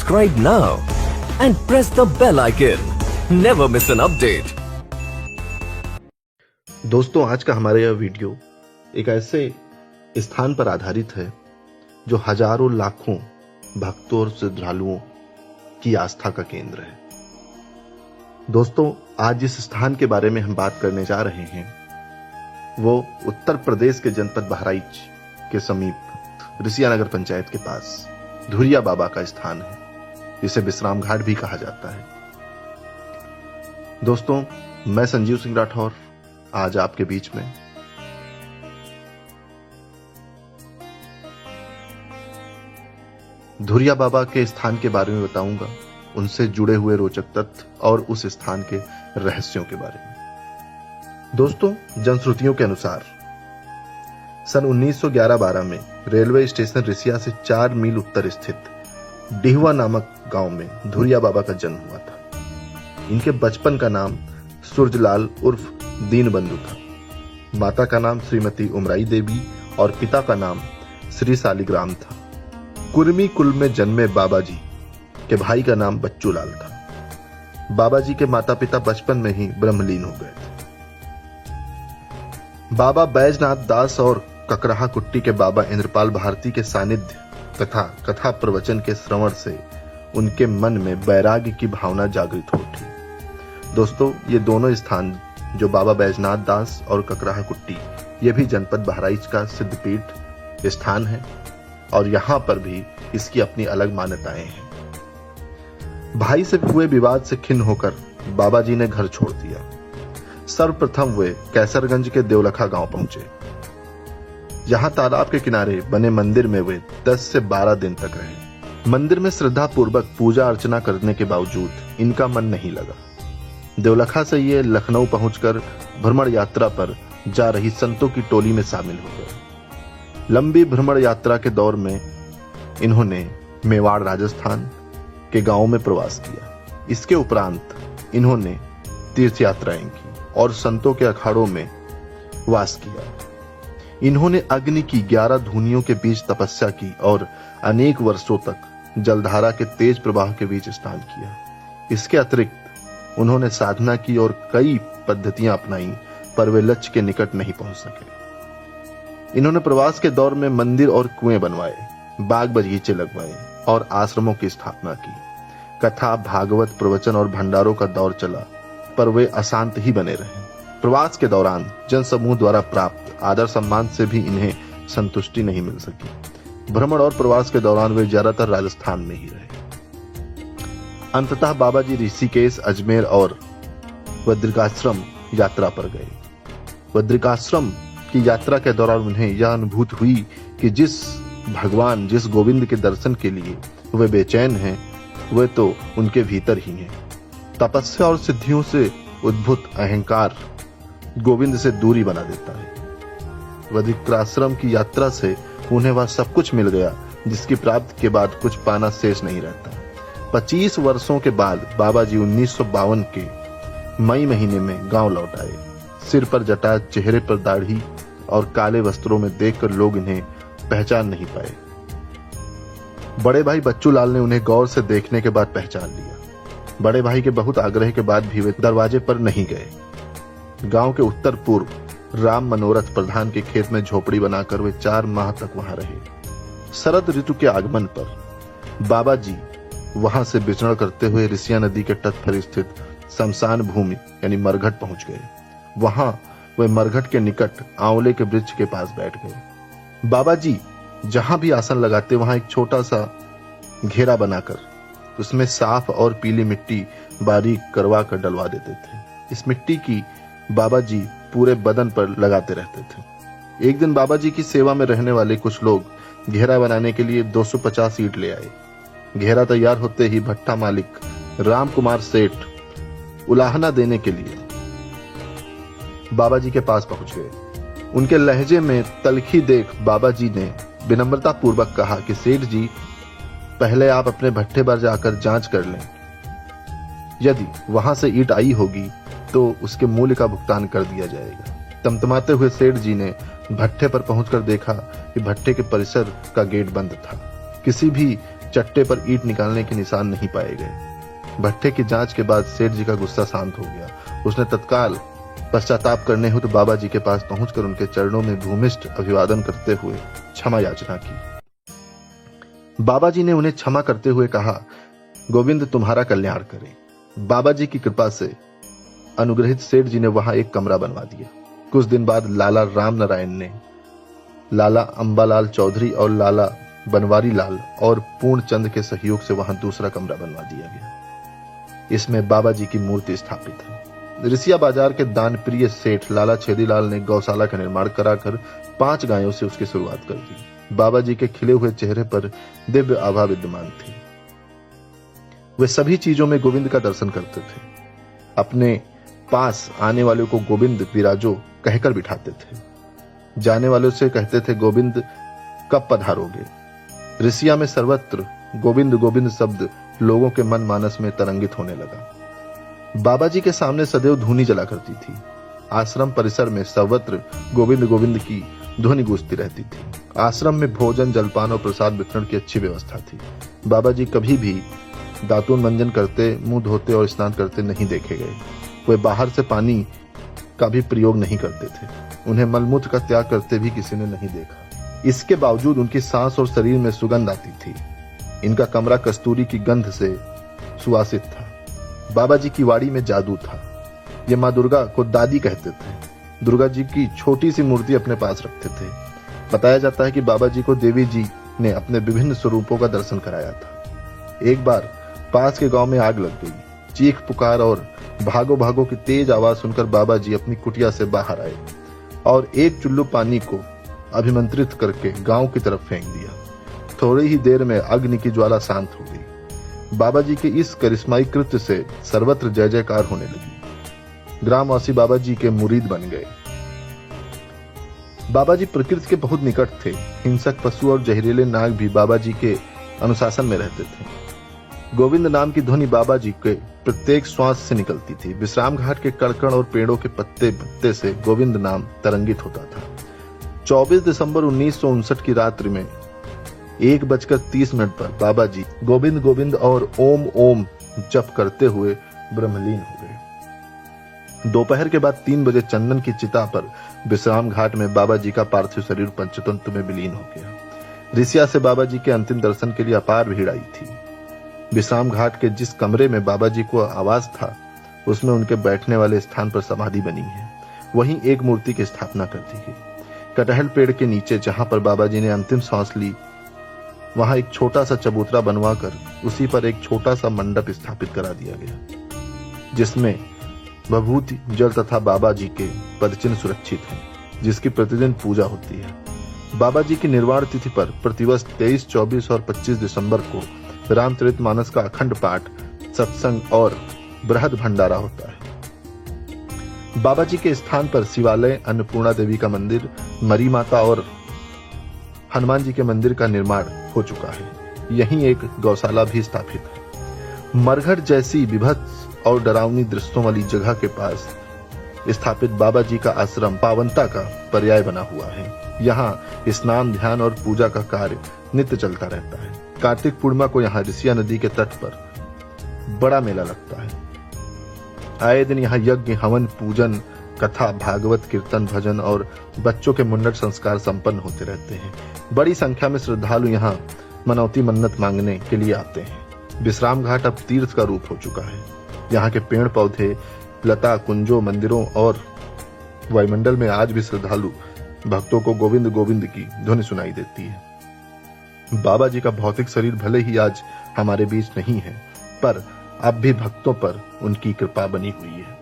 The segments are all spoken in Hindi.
Subscribe now and press the bell icon. Never miss an update. दोस्तों, आज का हमारा यह वीडियो एक ऐसे स्थान पर आधारित है जो हजारों लाखों भक्तों और श्रद्धालुओं की आस्था का केंद्र है। दोस्तों, आज जिस स्थान के बारे में हम बात करने जा रहे हैं वो उत्तर प्रदेश के जनपद बहराइच के समीप ऋषियानगर पंचायत के पास धुरिया बाबा का स्थान है, जिसे विश्राम घाट भी कहा जाता है। दोस्तों, मैं संजीव सिंह राठौर आज आपके बीच में धुरिया बाबा के स्थान के बारे में बताऊंगा, उनसे जुड़े हुए रोचक तथ्य और उस स्थान के रहस्यों के बारे में। दोस्तों, जनश्रुतियों के अनुसार सन 1911-12 में रेलवे स्टेशन रिसिया से 4 मील उत्तर स्थित डिहवा नामक गांव में धुरिया बाबा का जन्म हुआ था। इनके बचपन का नाम सूरजलाल उर्फ दीनबंधु था। माता का नाम श्रीमती उमराई देवी और पिता का नाम श्री शालिग्राम था। कुर्मी कुल में जन्मे बाबा जी के भाई का नाम बच्चू लाल था। बाबा जी के माता पिता बचपन में ही ब्रह्मलीन हो गए थे। बाबा बैजनाथ दास और ककराहा कुट्टी के बाबा इंद्रपाल भारती के सानिध्य तथा कथा प्रवचन के श्रवण से उनके मन में वैराग्य की भावना जागृत हो उठी। दोस्तों, ये दोनों स्थान जो बाबा बैजनाथ दास और ककराहा कुट्टी, ये भी जनपद बहराइच का सिद्धपीठ स्थान है और यहां पर भी इसकी अपनी अलग मान्यताएं हैं। भाई से हुए विवाद से खिन्न होकर बाबा जी ने घर छोड़ दिया। सर्वप्रथम वे कैसरगंज के देवलखा गांव पहुंचे। यहां तालाब के किनारे बने मंदिर में वे 10 से 12 दिन तक रहे। मंदिर में श्रद्धा पूर्वक पूजा अर्चना करने के बावजूद इनका मन नहीं लगा। देवलखा से ये लखनऊ पहुंचकर भ्रमण यात्रा पर जा रही संतों की टोली में शामिल हो गए। लंबी भ्रमण यात्रा के दौर में इन्होंने मेवाड़ राजस्थान के गांवों में प्रवास किया। इसके उपरांत इन्होंने तीर्थ यात्राएं की और संतों के अखाड़ों में वास किया। इन्होंने अग्नि की 11 धूनियों के बीच तपस्या की और अनेक वर्षों तक जलधारा के तेज प्रवाह के बीच स्नान किया। इसके अतिरिक्त उन्होंने साधना की और कई पद्धतियां अपनाई, पर वे लक्ष्य के निकट नहीं पहुंच सके। इन्होंने प्रवास के दौर में मंदिर और कुएं बनवाए, बाग बगीचे लगवाए और आश्रमों की स्थापना की। कथा, भागवत, प्रवचन और भंडारों का दौर चला, पर वे अशांत ही बने रहे। प्रवास के दौरान जनसमूह द्वारा प्राप्त आदर सम्मान से भी इन्हें संतुष्टि नहीं मिल सकी। भ्रमण और प्रवास के दौरान वे ज्यादातर राजस्थान में ही रहे। अंततः बाबा जी ऋषिकेश, अजमेर और बद्रिकाश्रम यात्रा पर गए। बद्रिकाश्रम की यात्रा के दौरान उन्हें यह अनुभूति हुई कि जिस भगवान, जिस गोविंद के दर्शन के लिए वे बेचैन हैं, वे तो उनके भीतर ही हैं। तपस्या और सिद्धियों से उद्भूत अहंकार गोविंद से दूरी बना देता है। बद्रिकाश्रम की यात्रा से उन्हें वह सब कुछ मिल गया जिसकी प्राप्ति के बाद कुछ पाना शेष नहीं रहता। 25 वर्षों के बाद बाबा जी 1952 के मई महीने में गांव लौट आए। सिर पर जटा, चेहरे पर दाढ़ी और काले वस्त्रों में देखकर लोग इन्हें पहचान नहीं पाए। बड़े भाई बच्चू लाल ने उन्हें गौर से देखने के बाद पहचान लिया। बड़े भाई के बहुत आग्रह के बाद भी वे दरवाजे पर नहीं गए। गांव के उत्तर पूर्व राम मनोरथ प्रधान के खेत में झोपड़ी बनाकर वे 4 माह तक वहां रहे। शरद ऋतु के आगमन पर बाबा जी वहां से विचरण करते हुए ऋषिया नदी के तट पर स्थित शमशान भूमि यानी मरघट पहुंच गए। वहां वे मरघट के निकट आंवले के वृक्ष के पास बैठ गए। बाबा जी जहां भी आसन लगाते वहां एक छोटा सा घेरा बनाकर उसमें साफ और पीली मिट्टी बारीक करवा कर डलवा देते थे। इस मिट्टी की बाबा जी पूरे बदन पर लगाते रहते थे। एक दिन बाबा जी की सेवा में रहने वाले कुछ लोग घेरा बनाने के लिए 250 ईंट ले आए। घेरा तैयार होते ही भट्टा मालिक राम कुमार सेठ उलाहना देने के लिए बाबा जी के पास पहुंच गए। उनके लहजे में तलखी देख बाबा जी ने विनम्रता पूर्वक कहा कि सेठ जी, पहले आप अपने भट्टे पर जाकर जांच कर लें। यदि वहां से ईंट आई होगी तो उसके मूल्य का भुगतान कर दिया जाएगा। तमतमाते हुए सेठ जी ने भट्टे पर पहुंचकर देखा कि भट्टे के परिसर का गेट बंद था। किसी भी चट्टे पर ईंट निकालने के निशान नहीं पाए गए। भट्टे की जांच के बाद सेठ जी का गुस्सा शांत हो गया। उसने तत्काल पश्चाताप करने हेतु बाबा जी के पास पहुंचकर उनके चरणों में भूमिष्ठ अभिवादन करते हुए क्षमा याचना की। बाबा जी ने उन्हें क्षमा करते हुए कहा, गोविंद तुम्हारा कल्याण करे। बाबा जी की कृपा से अनुग्रहित सेठ जी ने वहां एक कमरा बनवा दिया। कुछ दिन बाद लाला राम नारायण ने लाला अंबालाल चौधरी और लाला बनवारी लाल और पूर्णचंद के सहयोग से वहां दूसरा कमरा बनवा दिया गया। इसमें बाबा जी की मूर्ति स्थापित है। रिसिया बाजार के दानप्रिय सेठ लाला छेदीलाल ने गौशाला का निर्माण कराकर 5 गायों से उसकी शुरुआत कर दी। बाबा जी के खिले हुए चेहरे पर दिव्य आभा विद्यमान थी। वे सभी चीजों में गोविंद का दर्शन करते थे। अपने पास आने वाले को गोविंद विराजो कहकर बिठाते थे। जाने वालों से कहते थे, गोविंद कब पधारोगे। रिसिया में सर्वत्र गोविंद गोविंद शब्द लोगों के मन मानस में तरंगित होने लगा। बाबा जी के सामने सदैव धूनी जला करती थी। आश्रम परिसर में सर्वत्र गोविंद गोविंद की ध्वनि गूंजती रहती थी। आश्रम में भोजन, जलपान और प्रसाद वितरण की अच्छी व्यवस्था थी। बाबा जी कभी भी दातुन मंजन करते, मुंह धोते और स्नान करते नहीं देखे गए। वे बाहर से पानी का भी प्रयोग नहीं करते थे। उन्हें मलमूत्र का त्याग करते भी किसी ने नहीं देखा। इसके बावजूद उनकी सांस और शरीर में सुगंध आती थी। इनका कमरा कस्तूरी की गंध से सुवासित था। बाबा जी की वाड़ी में जादू था। ये माँ दुर्गा को दादी कहते थे। दुर्गा जी की छोटी सी मूर्ति अपने पास रखते थे। बताया जाता है कि बाबा जी को देवी जी ने अपने विभिन्न स्वरूपों का दर्शन कराया था। एक बार पास के गांव में आग लग गई। चीख पुकार और भागो भागो की तेज आवाज सुनकर बाबा जी अपनी कुटिया से बाहर आए और एक चुल्लू पानी को अभिमंत्रित करके गांव की तरफ फेंक दिया। थोड़ी ही देर में अग्नि की ज्वाला शांत हो गई। बाबा जी के इस करिश्माई कृत्य से सर्वत्र जय जयकार होने लगी। ग्रामवासी बाबा जी के मुरीद बन गए। बाबा जी प्रकृति के बहुत निकट थे। हिंसक पशु और जहरीले नाग भी बाबा जी के अनुशासन में रहते थे। गोविंद नाम की ध्वनि बाबा जी के प्रत्येक श्वास से निकलती थी। विश्राम घाट के कड़कड़ और पेड़ों के पत्ते पत्ते से गोविंद नाम तरंगित होता था। 24 दिसंबर 1959 की रात्रि में 1:30 पर बाबा जी गोविंद गोविंद और ओम ओम जप करते हुए ब्रह्मलीन हो गए। दोपहर के बाद 3 बजे चंदन की चिता पर विश्राम घाट में बाबा जी का पार्थिव शरीर पंचतंत्र में विलीन हो गया। रिसिया से बाबा जी के अंतिम दर्शन के लिए अपार भीड़ आई थी। विश्राम घाट के जिस कमरे में बाबा जी को आवास था, उसमें उनके बैठने वाले स्थान पर समाधि बनी है। वहीं एक मूर्ति की स्थापना कर दी गई। कटहल पेड़ के नीचे जहां पर बाबा जी ने अंतिम सांस ली, वहां एक छोटा सा चबूतरा बनवाकर उसी पर एक छोटा सा मंडप स्थापित करा दिया गया, जिसमें विभूति जल तथा बाबा जी के पदचिन्ह सुरक्षित हैं, जिसकी प्रतिदिन पूजा होती है। बाबा जी की निर्वाण तिथि पर प्रतिवर्ष 23, 24 और 25 दिसंबर को रामचरितमानस का अखंड पाठ, सत्संग और बृहद भंडारा होता है। बाबा जी के स्थान पर शिवालय, अन्नपूर्णा देवी का मंदिर, मरी माता और हनुमान जी के मंदिर का निर्माण हो चुका है। यहीं एक गौशाला भी स्थापित है। मरघट जैसी विभत्स और डरावनी दृश्यों वाली जगह के पास स्थापित बाबा जी का आश्रम पावनता का पर्याय बना हुआ है। यहाँ स्नान, ध्यान और पूजा का कार्य नित्य चलता रहता है। कार्तिक पूर्णिमा को यहाँ रिसिया नदी के तट पर बड़ा मेला लगता है। आए दिन यहाँ यज्ञ, हवन, पूजन, कथा, भागवत, कीर्तन, भजन और बच्चों के मुंडन संस्कार संपन्न होते रहते हैं। बड़ी संख्या में श्रद्धालु यहाँ मनौती मन्नत मांगने के लिए आते हैं। विश्राम घाट अब तीर्थ का रूप हो चुका है। यहाँ के पेड़ पौधे, लता कुंजों, मंदिरों और वायुमंडल में आज भी श्रद्धालु भक्तों को गोविंद गोविंद की ध्वनि सुनाई देती है। बाबा जी का भौतिक शरीर भले ही आज हमारे बीच नहीं है, पर अब भी भक्तों पर उनकी कृपा बनी हुई है।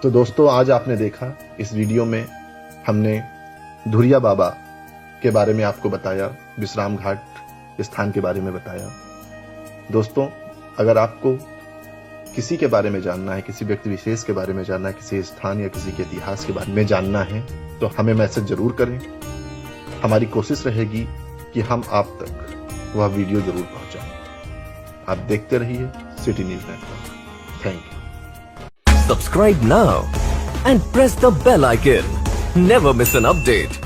तो दोस्तों, आज आपने देखा इस वीडियो में हमने धुरिया बाबा के बारे में आपको बताया, विश्राम घाट स्थान के बारे में बताया। दोस्तों, अगर आपको किसी के बारे में जानना है, किसी व्यक्ति विशेष के बारे में जानना है, किसी स्थान या किसी के इतिहास के बारे में जानना है, तो हमें मैसेज जरूर करें। हमारी कोशिश रहेगी कि हम आप तक वह वीडियो जरूर पहुंचाएं। आप देखते रहिए city news network. Thank you. Subscribe now and press the bell icon. Never miss an update.